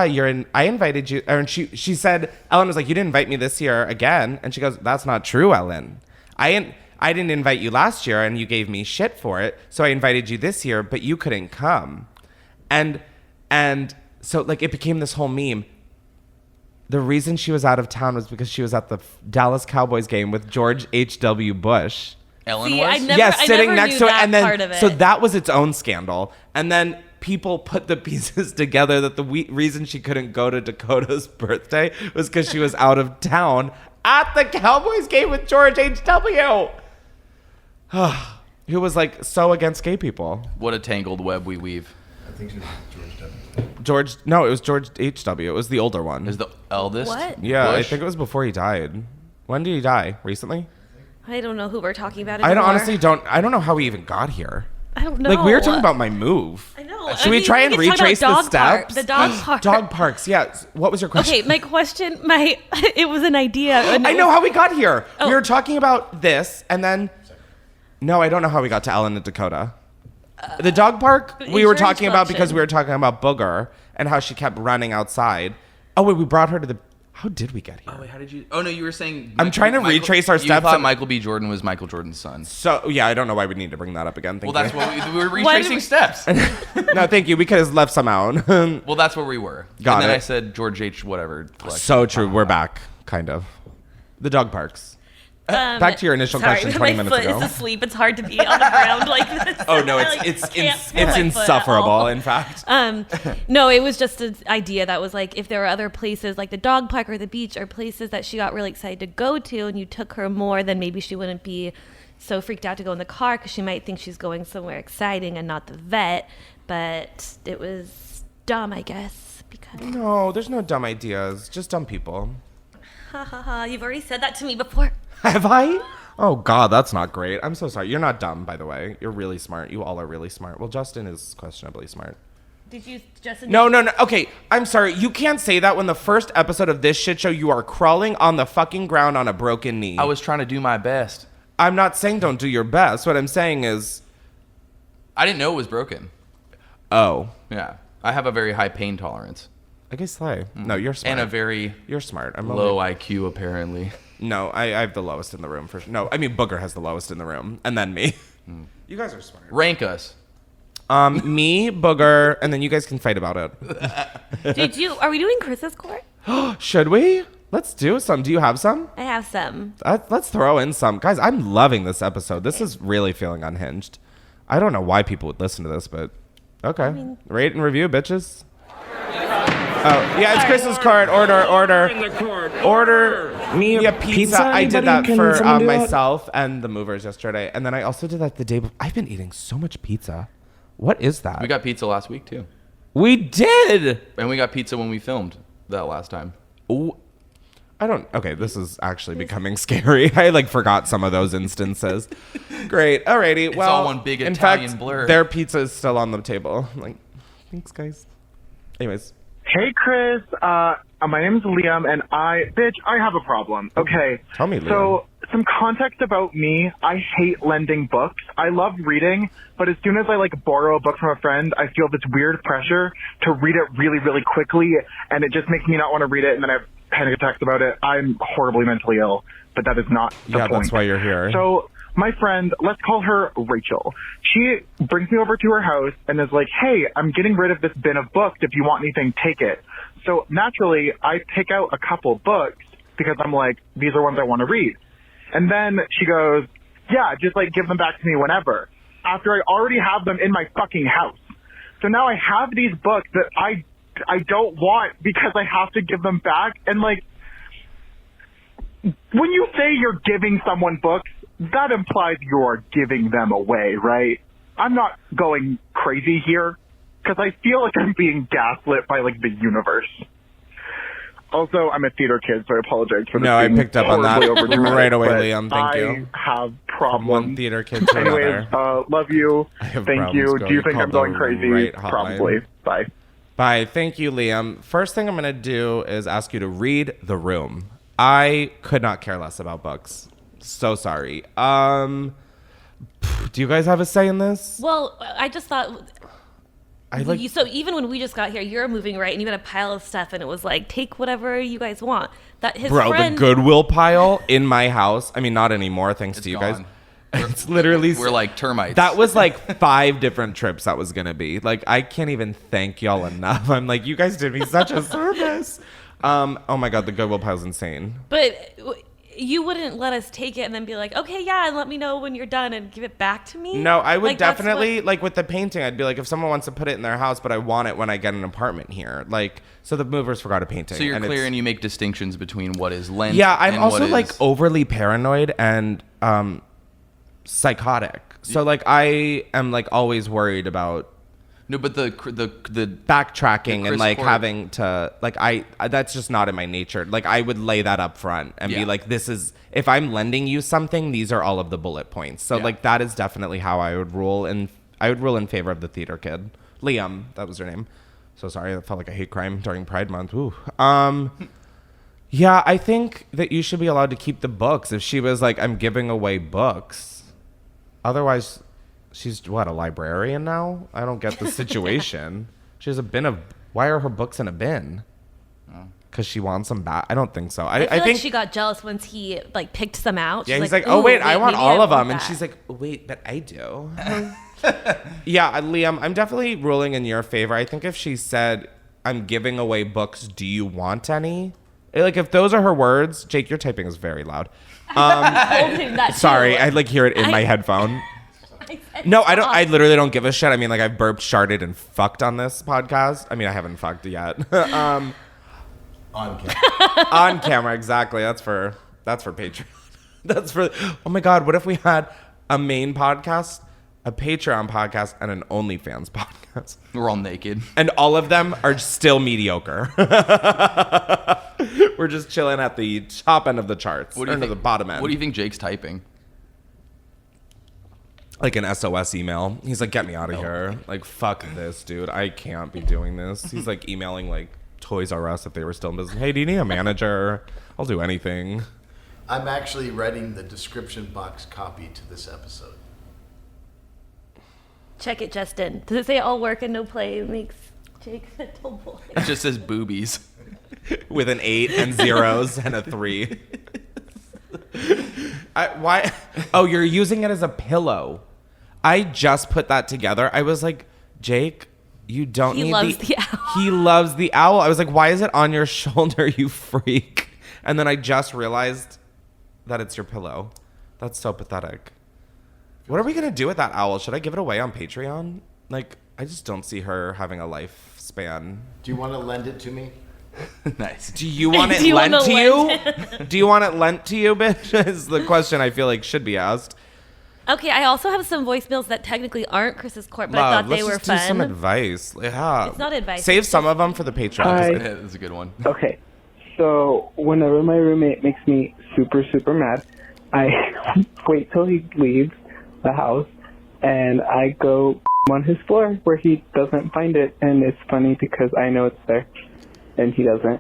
I invited you. And she said, Ellen was like, you didn't invite me this year again. And she goes, that's not true, Ellen. I didn't invite you last year and you gave me shit for it. So I invited you this year, but you couldn't come. And so like it became this whole meme. The reason she was out of town was because she was at the Dallas Cowboys game with George H.W. Bush. Ellen See, was? Sitting next to it. And then, part of it. so that was its own scandal. And then people put the pieces together that the reason she couldn't go to Dakota's birthday was because she was out of town at the Cowboys game with George H.W. Who was like so against gay people. What a tangled web we weave. I think she was George W. No, it was George H.W. It was the older one. Is the eldest? What? Yeah, Bush? I think it was before he died. When did he die? Recently? I don't know who we're talking about I anymore. don't know how we even got here. I don't know. Like, we were talking about my move. I know. Should we try and we can talk retrace about the dog park, steps? the dog park. Dog parks, yeah. What was your question? Okay, my question, it was an idea. I know how we got here. Oh. We were talking about this, and then... No, I don't know how we got to Ellen and Dakota. The dog park, we were insurance talking about because collection. we were talking about Booger and how she kept running outside. Oh, wait, we brought her to the... How did we get here? Oh, wait, how did you... Oh, no, you were saying... I'm trying to retrace our You steps thought and- Michael B. Jordan was Michael Jordan's son. So, yeah, I don't know why we need to bring that up again. Thank Well, you. that's what we were Why did retracing we- steps. No, thank you. We could have left some out. Well, that's where we were. Got and then it. I said George H. whatever. collection. So true. We're back, kind of. The dog parks. Back to your initial question 20 minutes my ago. foot is asleep. It's hard to be on the ground like this. Oh, no, I, it's can't feel my foot at insufferable, all. in fact. No, it was just an idea that was like, if there were other places like the dog park or the beach or places that she got really excited to go to and you took her more, then maybe she wouldn't be so freaked out to go in the car because she might think she's going somewhere exciting and not the vet. But it was dumb, I guess. Because No, there's no dumb ideas. Just dumb people. you've already said that to me before. Have I? Oh, God, that's not great. I'm so sorry. You're not dumb, by the way. You're really smart. You all are really smart. Well, Justin is questionably smart. Did you, Justin? No. Okay, I'm sorry. You can't say that when the first episode of this shit show, you are crawling on the fucking ground on a broken knee. I was trying to do my best. I'm not saying don't do your best. What I'm saying is... I didn't know it was broken. Oh. Yeah. I have a very high pain tolerance. I guess slay. No, you're smart. And a very You're smart. I'm low only- IQ, apparently. No, I have the lowest in the room for... No, I mean, Booger has the lowest in the room. And then me. You guys are smart. Rank us. Me, Booger, and then you guys can fight about it. Are we doing Chris's court? Should we? Let's do some. Do you have some? I have some. Let's throw in some. Guys, I'm loving this episode. This is really feeling unhinged. I don't know why people would listen to this, but okay. Rate and review, bitches. Oh, yeah, it's Chris's card. Order me a pizza. I did that for myself and the movers yesterday. And then I also did that the day before. I've been eating so much pizza. What is that? We got pizza last week, too. We did! And we got pizza when we filmed that last time. Ooh. Okay, this is actually becoming scary. I forgot some of those instances. Great. Alrighty. Well, all one big in Italian fact, blur. Their pizza is still on the table. Thanks, guys. Anyways. Hey, Chris. My name's Liam, and I have a problem. Okay. Tell me, Liam. So, some context about me. I hate lending books. I love reading, but as soon as I borrow a book from a friend, I feel this weird pressure to read it really, really quickly, and it just makes me not want to read it, and then I have panic attacks about it. I'm horribly mentally ill, but that is not the point. That's why you're here. So, my friend, let's call her Rachel. She brings me over to her house and is like, hey, I'm getting rid of this bin of books. If you want anything, take it. So naturally, I pick out a couple books because I'm like, these are ones I want to read. And then she goes, yeah, just give them back to me whenever. After I already have them in my fucking house. So now I have these books that I don't want because I have to give them back. And when you say you're giving someone books, that implies you're giving them away, right? I'm not going crazy here because I feel like I'm being gaslit by the universe. Also, I'm a theater kid, so I apologize for this. No, I being picked up on that horribly overdramatic, right away, but Liam. Thank you. I have problems. One theater kid to Anyways, another. love you. I have Thank you. problems Do you think going. I'm going Call the crazy? right hotline. Probably. Bye. Bye. Thank you, Liam. First thing I'm going to do is ask you to read The Room. I could not care less about books. So sorry. Do you guys have a say in this? Well, I just thought. So even when we just got here, you're moving, right? And you had a pile of stuff, and it was like, take whatever you guys want. That his friend, the Goodwill pile in my house. I mean, not anymore, thanks to you guys. gone. It's literally We're like termites. That was like 5 different trips that was gonna be. Like, I can't even thank y'all enough. I'm like, you guys did me such a service. Oh my god, the Goodwill pile's insane. But you wouldn't let us take it and then be like, okay, yeah, and let me know when you're done and give it back to me? No, I would Like, that's definitely, like with the painting, I'd be like, if someone wants to put it in their house, but I want it when I get an apartment here. Like, so the movers forgot a painting. So you're and clear it's- and you make distinctions between what is lent. Yeah, I'm and also what like is- overly paranoid and psychotic. So like I am like always worried about No, but the backtracking The and like Chris having to like I that's just not in my nature. Like I would lay that up front and be Yeah. like, this is, if I'm lending you something, these are all of the bullet points. So Yeah. like that is definitely how I would rule, and I would rule in favor of the theater kid. Liam, that was her name. So sorry, that felt like a hate crime during Pride Month. Ooh. Yeah, I think that you should be allowed to keep the books if she was like, I'm giving away books. Otherwise, she's what, a librarian now? I don't get the situation. She has a bin of, why are her books in a bin? Because she wants them back? I don't think so. I feel think like she got jealous once he like picked some out. yeah, She's he's like, oh wait, I want maybe all of them. want And that. she's like, wait, but I do. Yeah, Liam, I'm definitely ruling in your favor. I think if she said, I'm giving away books, do you want any? Like if those are her words, Jake, your typing is very loud. told him that too. Sorry, I like hear it in my headphone. I said No, I don't. stop. I literally don't give a shit. I mean, like I've burped, sharted, and fucked on this podcast. I mean, I haven't fucked yet. On camera. On camera, exactly. That's for Patreon. That's for. Oh my God, what if we had a main podcast, a Patreon podcast, and an OnlyFans podcast, We're all naked. and all of them are still mediocre. We're just chilling at the top end of the charts, What do or you no, think? the bottom end. What do you think Jake's typing? Like an SOS email. He's like, get me out of here. Like, fuck this, dude. I can't be doing this. He's like emailing like Toys R Us if they were still in business. Hey, do you need a manager? I'll do anything. I'm actually writing the description box copy to this episode. Check it, Justin. Does it say all work and no play makes Jake a dull boy? It just says boobies. With an 8 and zeros and a 3. Why? Oh, you're using it as a pillow. I just put that together. I was like, Jake, you don't He need loves the owl. He loves the owl. I was like, why is it on your shoulder, you freak? And then I just realized that it's your pillow. That's so pathetic. What are we going to do with that owl? Should I give it away on Patreon? Like, I just don't see her having a lifespan. Do you want to lend it to me? Nice. Do you want it Do you lent wanna to you? Do you want it lent to you, bitch? Is the question I feel like should be asked. Okay, I also have some voicemails that technically aren't Chris's court, but I Love, thought they let's were just do some fun. advice. Yeah. It's not advice, Save it's some of them for the Patreon. Hi. Yeah, that's a good one. Okay, so whenever my roommate makes me super, super mad, I wait till he leaves the house and I go on his floor where he doesn't find it. And it's funny because I know it's there and he doesn't.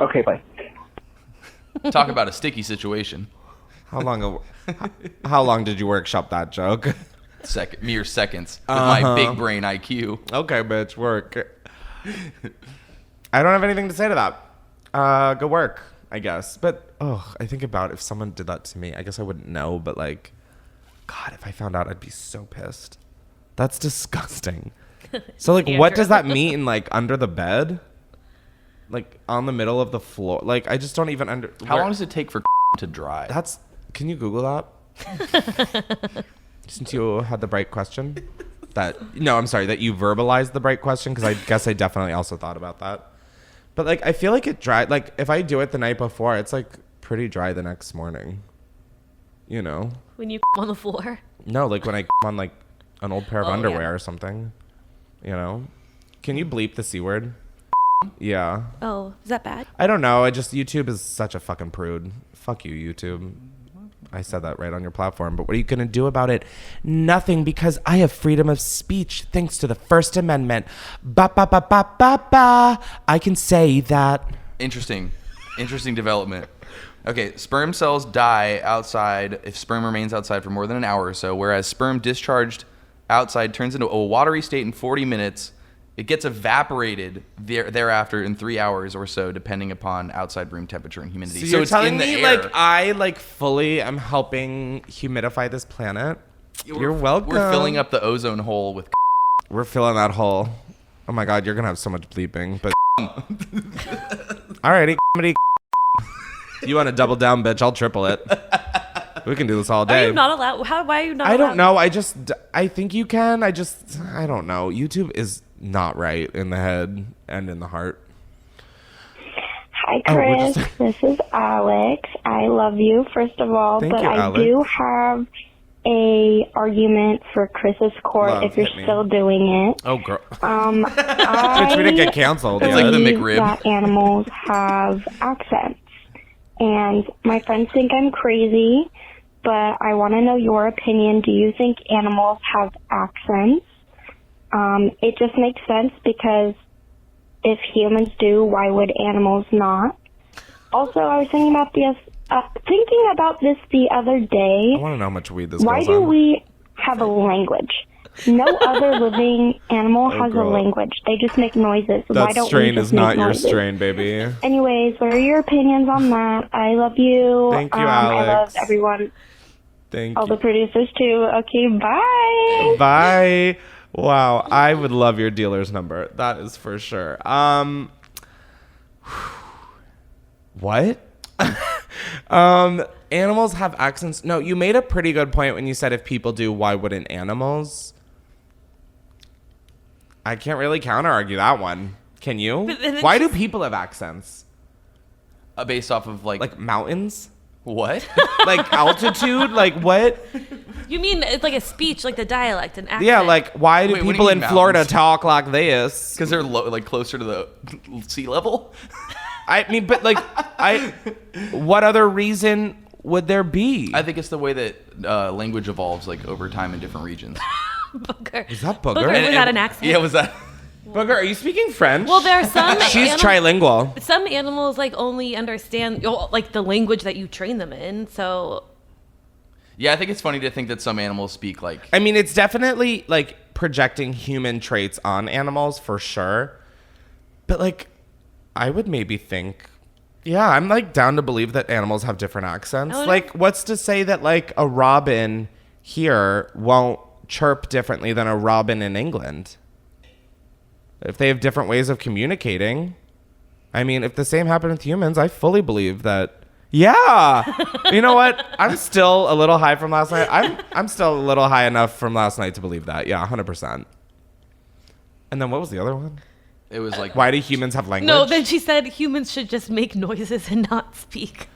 Okay, bye. Talk about a sticky situation. How long did you workshop that joke? Mere seconds with my big brain IQ. Okay, bitch, work. I don't have anything to say to that. Go work, I guess. But I think about if someone did that to me, I guess I wouldn't know, but like, God, if I found out, I'd be so pissed. That's disgusting. So like, what does that mean? Like under the bed? Like on the middle of the floor? Like I just don't even How long does it take for to dry? Can you Google that? Since you had the bright question. That you verbalized the bright question, because I guess I definitely also thought about that. But like I feel like it dry, like if I do it the night before, it's like pretty dry the next morning. You know? When you on the floor. No, like when I on like an old pair of underwear yeah. or something. You know? Can you bleep the C word? Yeah. Oh, is that bad? I don't know. YouTube is such a fucking prude. Fuck you, YouTube. I said that right on your platform, but what are you going to do about it? Nothing, because I have freedom of speech thanks to the First Amendment. Ba ba ba ba ba ba. I can say that. Interesting development. Okay, sperm cells die outside if sperm remains outside for more than an hour or so, whereas sperm discharged outside turns into a watery state in 40 minutes. It gets evaporated thereafter in 3 hours or so, depending upon outside room temperature and humidity. So you're it's telling in the me, air. like, I fully am helping humidify this planet? You're welcome. We're filling up the ozone hole with. We're filling that hole. Oh my God, you're gonna have so much bleeping. But alrighty, comedy. You want to double down, bitch? I'll triple it. We can do this all day. Are you not allowed? Why are you not? I don't know. allowed? I think you can. I don't know. YouTube is not right in the head and in the heart. Hi, Chris. This is Alex. I love you, first of all, Thank but you, I Alex. do have a argument for Chris's court Love, if you're hit me. still doing it. Oh, girl. I we didn't get canceled. It's like the believe McRib. that animals have accents. And my friends think I'm crazy, but I want to know your opinion. Do you think animals have accents? It just makes sense because if humans do, why would animals not? Also, I was thinking about this the other day. I want to know how much weed this Why goes do on. we have a language? No other living animal has girl. a language. They just make noises. Why That don't strain we just is not make your noises? strain, baby. Anyways, what are your opinions on that? I love you. Thank you, I love Alex. everyone, Thank all you. the producers too. Okay, bye. Bye. Wow, I would love your dealer's number. That is for sure. What? Animals have accents. No, you made a pretty good point when you said if people do, why wouldn't animals? I can't really counter argue that one. Can you? But then it's Why do people have accents? Based off of Like mountains? what? Like altitude? Like what? You mean it's like a speech, like the dialect and accent? Yeah, like why do Wait, what do people you in mean Florida mountains? talk like this? Because they're closer to the sea level. I mean, but like, what other reason would there be? I think it's the way that language evolves, like over time in different regions. Booger. Is that Booger? Booger, was that an accent? Yeah, was that? Booger, are you speaking French? Well, there are some. She's trilingual. Some animals like only understand like the language that you train them in. So Yeah, I think it's funny to think that some animals speak like. I mean, it's definitely like projecting human traits on animals for sure. But like, I would maybe think, yeah, I'm like down to believe that animals have different accents. Oh, no. Like, what's to say that like a robin here won't chirp differently than a robin in England? If they have different ways of communicating. I mean, if the same happened with humans, I fully believe that. Yeah. You know what? I'm still a little high from last night. I'm still a little high enough from last night to believe that. Yeah, 100%. And then what was the other one? It was like. Why do humans have language? no, then she said humans should just make noises and not speak.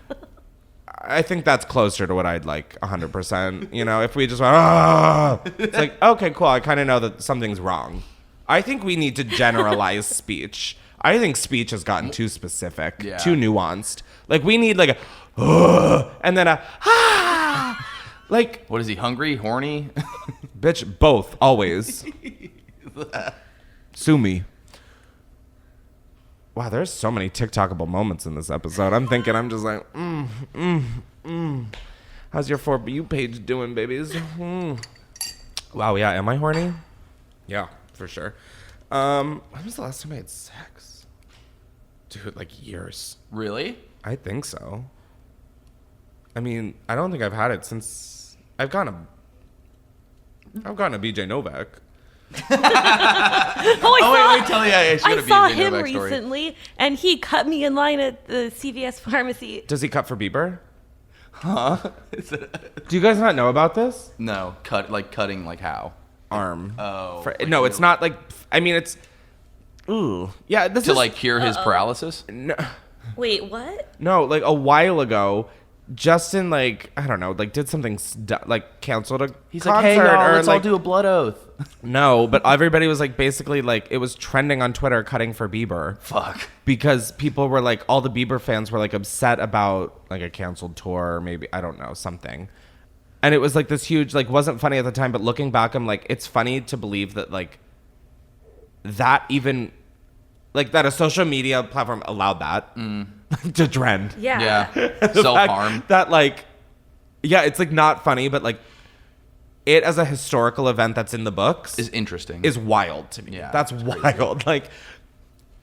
I think that's closer to what I'd like 100%. You know, if we just went, ah, it's like, okay, cool. I kind of know that something's wrong. I think we need to generalize speech. I think speech has gotten too specific, Yeah. too nuanced. Like we need like a, and then a, ah, like, What is he, hungry, horny? bitch, both, always. Sue me. Wow, there's so many TikTokable moments in this episode. I'm thinking, I'm just like, how's your For You page doing, babies? Wow, yeah, am I horny? Yeah, for sure. When was the last time I had sex? Dude, like years. Really? I think so. I mean, I don't think I've had it since I've gone to BJ Novak. I tell you, I saw him recently, and he cut me in line at the CVS pharmacy. Does he cut for Bieber? Huh? Do you guys not know about this? No, cutting like how? Arm. Oh, For, like no, you- it's not like. I mean, it's. Ooh. Yeah. This To is like cure his paralysis? Wait, what? no, like a while ago, Justin like I don't know, like did something like canceled a He's concert like, hey, y'all, or let's like all do a blood oath. No, but everybody was like, basically like, it was trending on Twitter, cutting for Bieber. Fuck. Because people were like, all the Bieber fans were like upset about like a canceled tour, or maybe, I don't know, something. And it was like this huge, like, wasn't funny at the time, but looking back, I'm like, it's funny to believe that like, that even, like, that a social media platform allowed that to trend. Yeah. Self-harm. That like, yeah, it's like not funny, but like, it as a historical event that's in the books Is interesting. is wild to me. Yeah, That's wild. Like,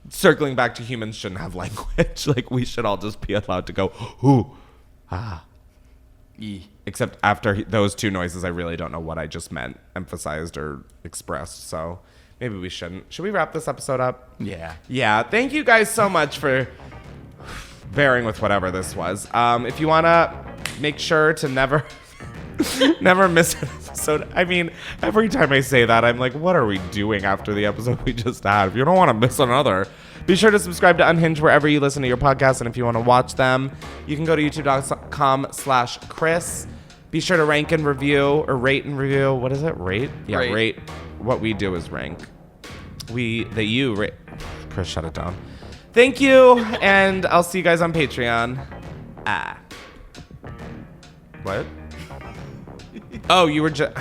circling back to humans shouldn't have language. Like, we should all just be allowed to go, ooh, ah. Except after those two noises, I really don't know what I just meant, emphasized, or expressed. So maybe we shouldn't. Should we wrap this episode up? Yeah. Yeah. Thank you guys so much for bearing with whatever this was. If you want to make sure to never miss an episode. I mean, every time I say that, I'm like, what are we doing after the episode we just had? If you don't want to miss another, be sure to subscribe to Unhinged wherever you listen to your podcasts. And if you want to watch them, you can go to youtube.com/Chris. Be sure to rank and review, or rate and review. What is it? Rate? Yeah, rate. What we do is rank. You rate. Chris, shut it down. Thank you. And I'll see you guys on Patreon. What? Oh, you were just...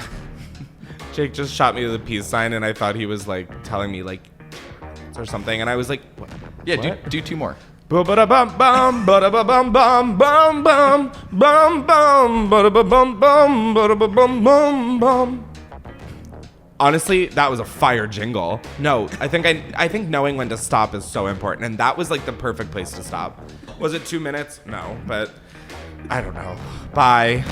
Jake just shot me with a peace sign, and I thought he was, like, telling me, like, or something, and I was like... What? Yeah, what? do two more. Ba-da-bum-bum, ba-da-ba-bum-bum, bum-bum, bum-bum, ba-da-ba-bum-bum, ba-da-ba-bum-bum-bum. Honestly, that was a fire jingle. No, I think knowing when to stop is so important, and that was, like, the perfect place to stop. Was it 2 minutes? No, but I don't know. Bye.